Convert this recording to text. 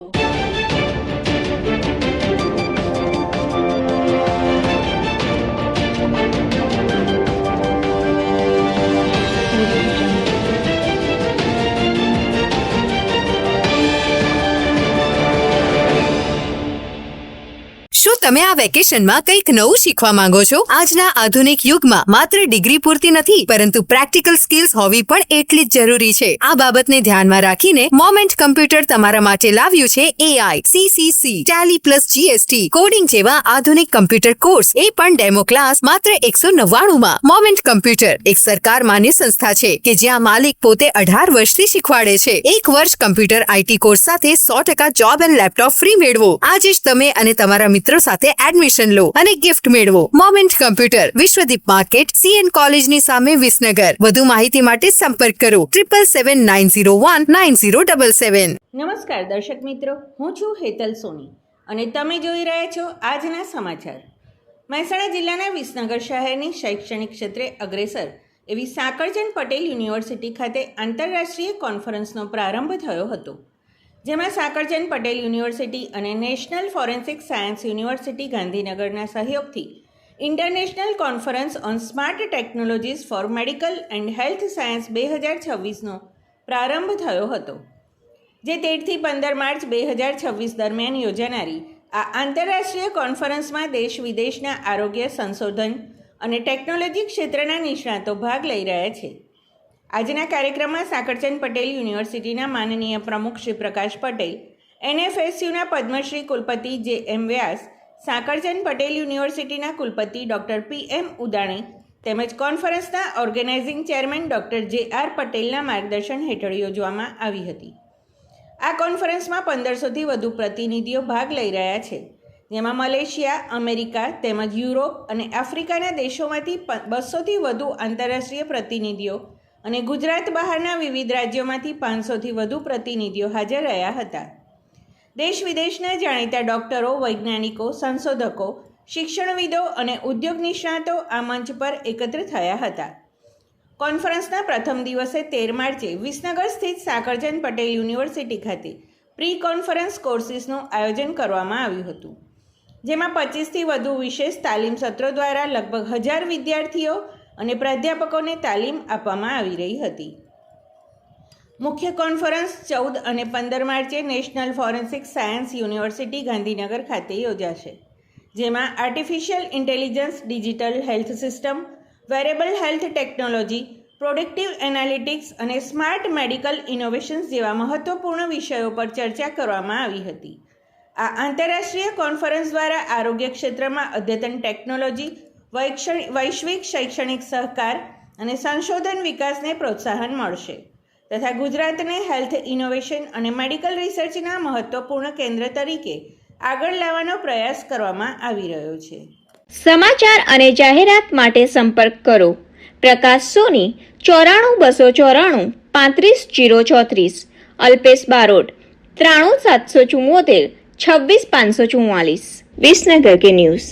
શું તમે આ વેકેશનમાં કંઈક નવું શીખવા માંગો છો? આજના આધુનિક યુગમાં માત્ર ડિગ્રી પૂરતી નથી, પરંતુ પ્રેક્ટિકલ સ્કિલ્સ હોવી પણ એટલી જ જરૂરી છે. આ બાબતને ધ્યાનમાં રાખીને મોમેન્ટ કમ્પ્યુટર તમારા માટે લાવ્યું છે AI, CCC, Tally plus GST, coding જેવા આધુનિક કમ્પ્યુટર કોર્સ, એ પણ ડેમો ક્લાસ માત્ર 199 માં. મોમેન્ટ કમ્પ્યુટર એક સરકાર માન્ય સંસ્થા છે કે જ્યાં માલિક પોતે 18 વર્ષથી શીખવાડે છે. 1 વર્ષ કમ્પ્યુટર IT કોર્સ સાથે 100% જોબ એન્ડ લેપટોપ ફ્રી મેળવો. આજે જ તમે અને તમારા મિત્રો સાથે એડમિશન લો અને ગિફ્ટ મેળવો. Moment computer, Vishwadeep market, CN કોલેજની સામે, વિસનગર. વધુ માહિતી માટે સંપર્ક કરો 7779019077. નમસ્કાર દર્શક મિત્રો, હું છું હેતલ સોની અને તમે જોઈ રહ્યા છો આજના સમાચાર. મહેસાણા જિલ્લાના વિસનગર શહેરની શૈક્ષણિક ક્ષેત્રે અગ્રેસર એવી સાકળચંદ પટેલ યુનિવર્સિટી ખાતે આંતરરાષ્ટ્રીય કોન્ફરન્સનો પ્રારંભ થયો હતો, જેમાં સાકળચંદ પટેલ યુનિવર્સિટી અને નેશનલ ફોરેન્સિક સાયન્સ યુનિવર્સિટી ગાંધીનગરના સહયોગથી international conference on smart technologies for medical and health science 2026નો પ્રારંભ થયો હતો, જે 13થી 15 માર્ચ 2026 દરમિયાન યોજાનારી આ આંતરરાષ્ટ્રીય કોન્ફરન્સમાં દેશ વિદેશના આરોગ્ય, સંશોધન અને ટેકનોલોજી ક્ષેત્રના નિષ્ણાતો ભાગ લઈ રહ્યા છે. આજના કાર્યક્રમમાં સાકળચંદ પટેલ યુનિવર્સિટીના માનનીય પ્રમુખ શ્રી પ્રકાશ પટેલ, NFSUના પદ્મશ્રી કુલપતિ JM વ્યાસ, સાકળચંદ પટેલ યુનિવર્સિટીના કુલપતિ ડૉક્ટર PM ઉદાણી તેમજ કોન્ફરન્સના ઓર્ગેનાઇઝિંગ ચેરમેન ડૉક્ટર JR પટેલના માર્ગદર્શન હેઠળ યોજવામાં આવી હતી. આ કોન્ફરન્સમાં 1500થી વધુ પ્રતિનિધિઓ ભાગ લઈ રહ્યા છે, જેમાં મલેશિયા, અમેરિકા તેમજ યુરોપ અને આફ્રિકાના દેશોમાંથી 200થી વધુ આંતરરાષ્ટ્રીય પ્રતિનિધિઓ અને ગુજરાત બહારના વિવિધ રાજ્યોમાંથી 500થી વધુ પ્રતિનિધિઓ હાજર રહ્યા હતા. દેશ વિદેશના જાણીતા ડૉક્ટરો, વૈજ્ઞાનિકો, સંશોધકો, શિક્ષણવિદો અને ઉદ્યોગ નિષ્ણાતો આ મંચ પર એકત્ર થયા હતા. કોન્ફરન્સના પ્રથમ દિવસે 13 માર્ચે વિસનગર સ્થિત સાકળચંદ પટેલ યુનિવર્સિટી ખાતે પ્રી કોન્ફરન્સ કોર્સિસનું આયોજન કરવામાં આવ્યું હતું, જેમાં 25થી વધુ વિશેષ તાલીમ સત્રો દ્વારા લગભગ 1000 વિદ્યાર્થીઓ અને પ્રાધ્યાપકોને તાલીમ આપવામાં આવી રહી હતી. મુખ્ય કોન્ફરન્સ 14 અને 15 માર્ચે national forensic science university Gandhinagar ખાતે યોજાશે, જેમાં artificial intelligence, digital health system, wearable health technology, productive analytics અને સ્માર્ટ મેડિકલ ઇનોવેશન્સ જેવા મહત્વપૂર્ણ વિષયો પર ચર્ચા કરવામાં આવી હતી. આ આંતરરાષ્ટ્રીય કોન્ફરન્સ દ્વારા આરોગ્ય ક્ષેત્રમાં અદ્યતન ટેકનોલોજી, વૈશ્વિક શૈક્ષણિક સહકાર અને સંશોધન વિકાસને પ્રોત્સાહન મળશે તથા ગુજરાતને હેલ્થ ઇનોવેશન અને મેડિકલ રિસર્ચના મહત્વપૂર્ણ કેન્દ્ર તરીકે આગળ લાવવાનો પ્રયાસ કરવામાં આવી રહ્યો છે. સમાચાર અને જાહેરાત માટે સંપર્ક કરો પ્રકાશ સોની 94 294 35 034, અલ્પેશ બારોટ 93 774 26 544. વિસનગર કે ન્યૂઝ.